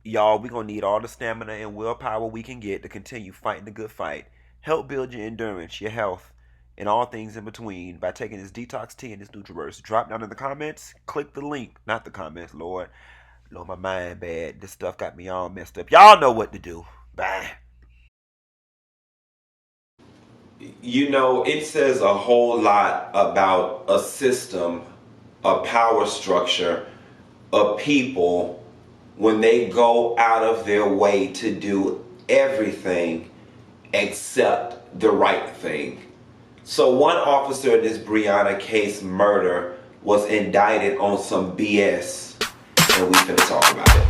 Y'all, we're going to need all the stamina and willpower we can get to continue fighting the good fight. Help build your endurance, your health, and all things in between by taking this detox tea and this NutriVerse. Drop down in the comments, click the link, not the comments, Lord. Lord, my mind bad. This stuff got me all messed up. Y'all know what to do. Bye. You know, it says a whole lot about a system, a power structure, a people when they go out of their way to do everything except the right thing. So one officer in this Breonna case murder was indicted on some BS, and we finna talk about it.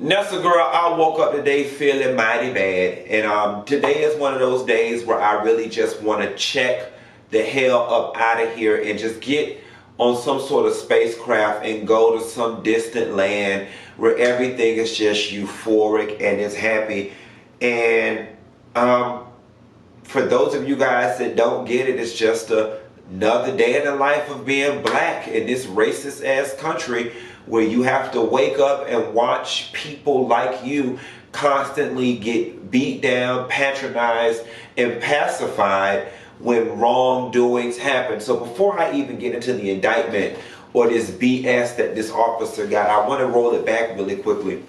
Nessa girl, I woke up today feeling mighty bad, and today is one of those days where I really just want to check the hell up out of here and just get on some sort of spacecraft and go to some distant land where everything is just euphoric and it's happy. And for those of you guys that don't get it, it's just another day in the life of being black in this racist ass country where you have to wake up and watch people like you constantly get beat down, patronized, and pacified when wrongdoings happen. So before I even get into the indictment or this BS that this officer got, I want to roll it back really quickly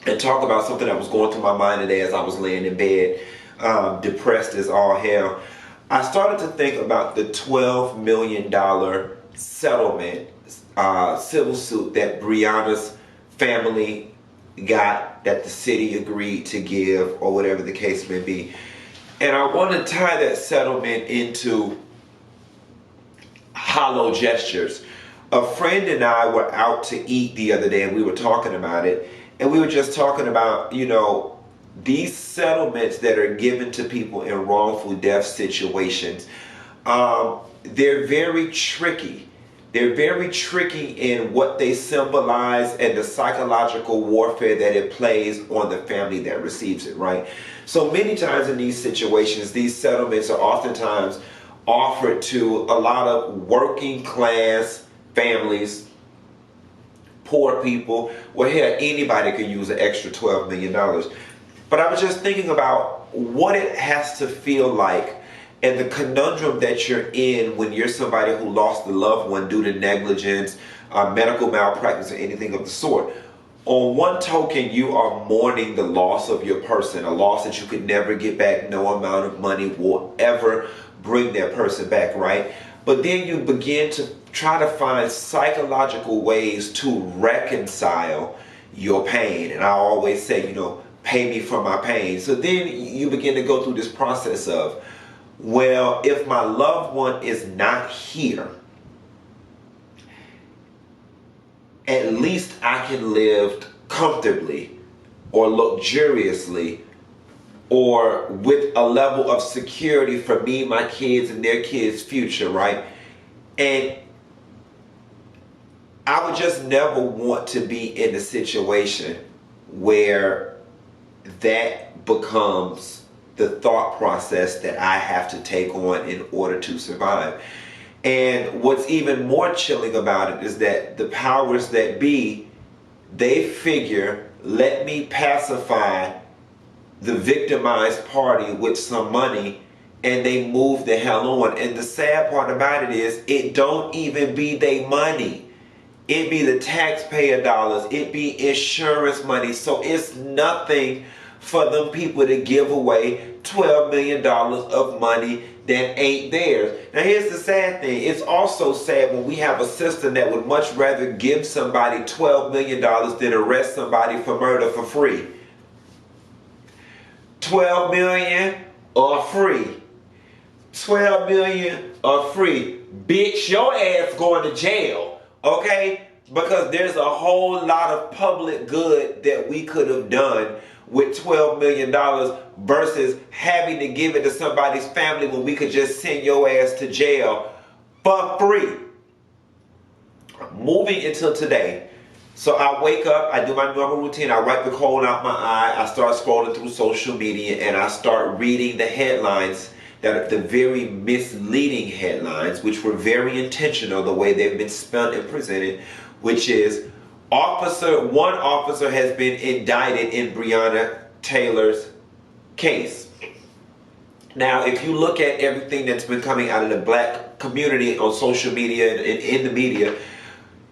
and talk about something that was going through my mind today as I was laying in bed, depressed as all hell. I started to think about the $12 million settlement civil suit that Breonna's family got, that the city agreed to give, or whatever the case may be. And I want to tie that settlement into hollow gestures. A friend and I were out to eat the other day and we were talking about it. And we were just talking about, you know, these settlements that are given to people in wrongful death situations. They're very tricky. They're very tricky in what they symbolize and the psychological warfare that it plays on the family that receives it, right? So many times in these situations, these settlements are oftentimes offered to a lot of working class families, poor people. Well, hell, anybody could use an extra $12 million. But I was just thinking about what it has to feel like and the conundrum that you're in when you're somebody who lost a loved one due to negligence, medical malpractice, or anything of the sort. On one token, you are mourning the loss of your person, a loss that you could never get back. No amount of money will ever bring that person back, right? But then you begin to try to find psychological ways to reconcile your pain. And I always say, you know, pay me for my pain. So then you begin to go through this process of, well, if my loved one is not here, at least I can live comfortably or luxuriously or with a level of security for me, my kids, and their kids' future, right? And I would just never want to be in a situation where that becomes the thought process that I have to take on in order to survive. And what's even more chilling about it is that the powers that be, they figure, let me pacify the victimized party with some money, and they move the hell on. And the sad part about it is, it don't even be they money. It be the taxpayer dollars. It be insurance money. So it's nothing for them people to give away $12 million of money that ain't theirs. Now here's the sad thing. It's also sad when we have a system that would much rather give somebody $12 million than arrest somebody for murder for free. 12 million or free. 12 million or free. Bitch, your ass going to jail. Okay? Because there's a whole lot of public good that we could have done with $12 million versus having to give it to somebody's family when we could just send your ass to jail for free. Moving until today. So I wake up, I do my normal routine, I wipe the cold out my eye, I start scrolling through social media, and I start reading the headlines that are the very misleading headlines, which were very intentional the way they've been spun and presented, which is one officer has been indicted in Breonna Taylor's case. Now, if you look at everything that's been coming out of the black community on social media and in the media,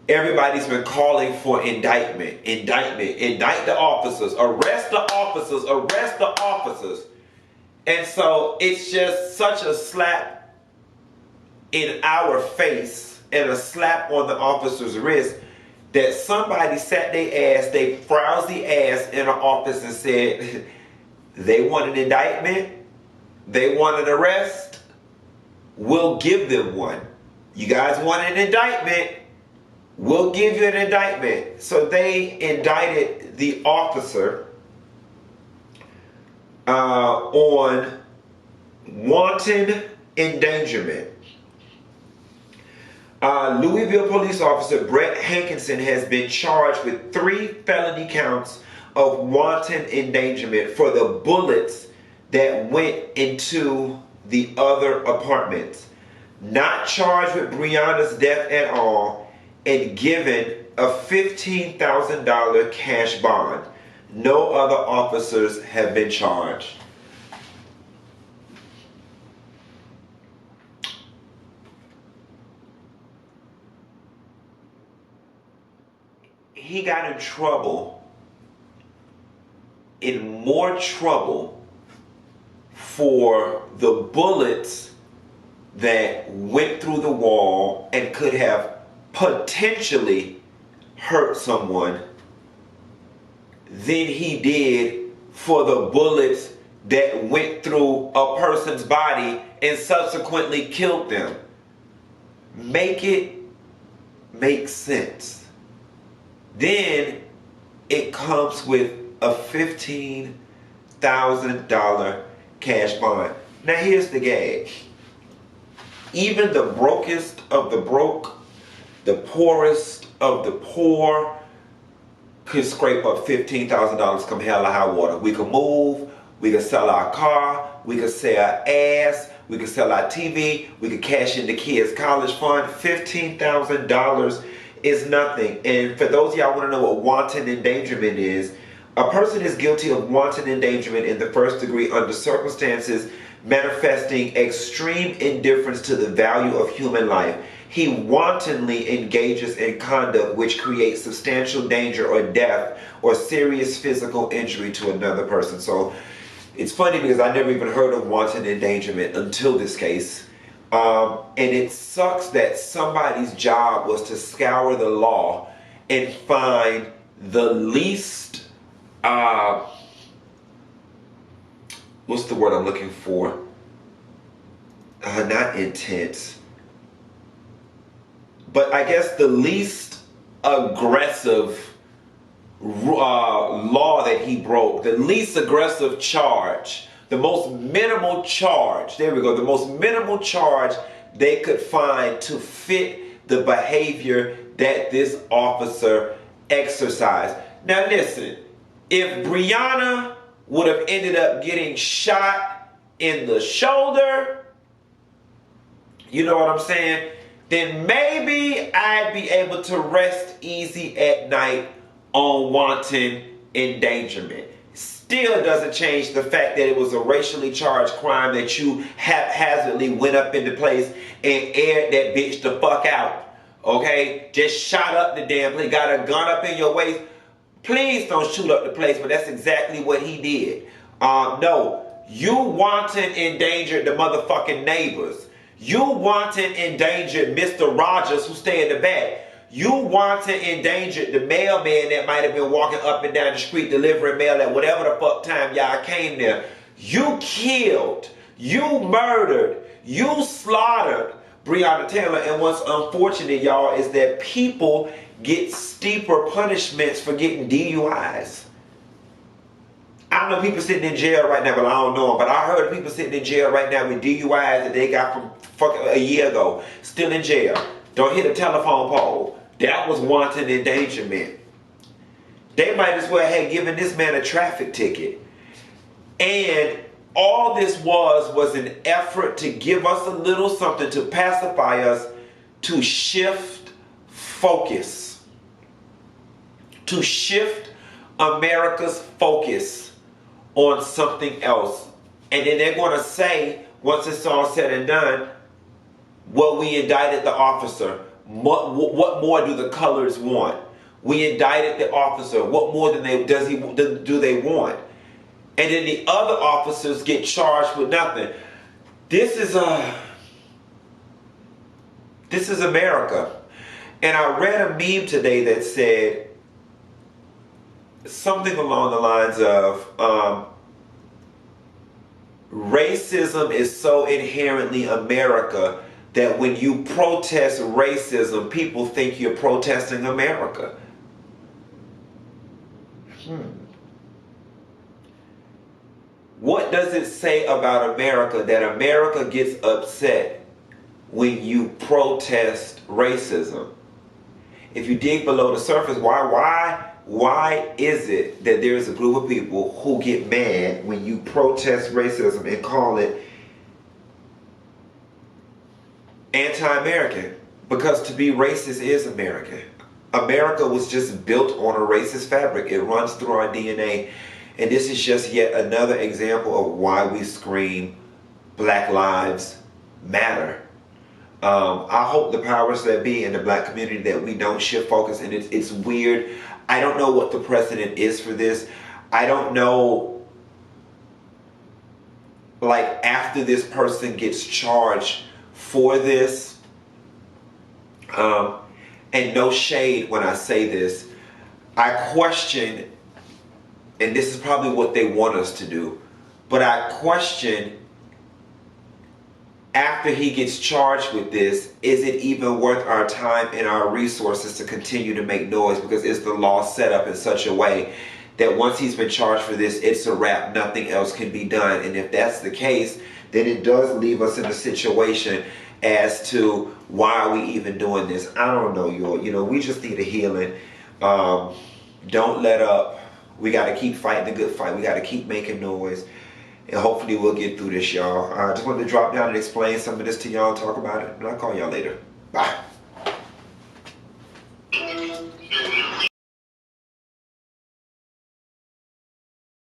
everybody's been calling for indictment, indict the officers, arrest the officers, arrest the officers. And so it's just such a slap in our face and a slap on the officer's wrist that somebody sat their ass, they frowsy ass in an office and said they want an indictment, they want an arrest, we'll give them one. You guys want an indictment? We'll give you an indictment. So they indicted the officer on wanton endangerment. Louisville police officer Brett Hankinson has been charged with 3 felony counts of wanton endangerment for the bullets that went into the other apartments. Not charged with Breonna's death at all, and given a $15,000 cash bond. No other officers have been charged. He got in more trouble for the bullets that went through the wall and could have potentially hurt someone than he did for the bullets that went through a person's body and subsequently killed them. Make it make sense. Then it comes with a $15,000 cash bond. Now here's the gag. Even the brokest of the broke, the poorest of the poor, could scrape up $15,000 come hell or high water. We could move, we could sell our car, we could sell our ass, we could sell our TV, we could cash in the kids' college fund. $15,000 is nothing. And for those of y'all want to know what wanton endangerment is, a person is guilty of wanton endangerment in the first degree under circumstances manifesting extreme indifference to the value of human life. He wantonly engages in conduct which creates substantial danger or death or serious physical injury to another person. So it's funny because I never even heard of wanton endangerment until this case. And it sucks that somebody's job was to scour the law and find the least, what's the word I'm looking for? Not intense, but I guess the least aggressive law that he broke, the least aggressive charge, the most minimal charge, there we go, the most minimal charge they could find to fit the behavior that this officer exercised. Now listen, if Breonna would have ended up getting shot in the shoulder, you know what I'm saying, then maybe I'd be able to rest easy at night on wanton endangerment. Still doesn't change the fact that it was a racially charged crime that you haphazardly went up into place and aired that bitch the fuck out. Okay? Just shot up the damn place, got a gun up in your waist. Please don't shoot up the place, but that's exactly what he did. No, you wanton endangered the motherfucking neighbors. You wanton endangered Mr. Rogers who stay in the back. You wanton endangered the mailman that might have been walking up and down the street delivering mail at whatever the fuck time y'all came there. You killed, you murdered, you slaughtered Breonna Taylor. And what's unfortunate, y'all, is that people get steeper punishments for getting DUIs. know people sitting in jail right now, but I don't know them. But I heard people sitting in jail right now with DUIs that they got from fucking a year ago, still in jail. Don't hit a telephone pole. That was wanton endangerment. They might as well have given this man a traffic ticket. And all this was an effort to give us a little something to pacify us, to shift focus. To shift America's focus on something else. And then they're going to say, once it's all said and done, well, we indicted the officer. What more do the colors want? We indicted the officer. What more do they want? And then the other officers get charged with nothing. This is America. And I read a meme today that said something along the lines of racism is so inherently America that when you protest racism, people think you're protesting America. What does it say about America that America gets upset when you protest racism? If you dig below the surface, why is it that there is a group of people who get mad when you protest racism and call it anti-American? Because to be racist is American. America was just built on a racist fabric. It runs through our DNA. And this is just yet another example of why we scream Black Lives Matter. I hope the powers that be in the black community that we don't shift focus. And it's weird. I don't know what the precedent is for this. I don't know, like, after this person gets charged for this, and no shade when I say this, I question, and this is probably what they want us to do, but I question, after he gets charged with this, is it even worth our time and our resources to continue to make noise? Because is the law set up in such a way that once he's been charged for this, it's a wrap, nothing else can be done? And if that's the case, then it does leave us in a situation as to why are we even doing this? I don't know, we just need a healing. Don't let up. We got to keep fighting the good fight. We got to keep making noise. And hopefully we'll get through this, y'all. I just wanted to drop down and explain some of this to y'all and talk about it. And I'll call y'all later. Bye.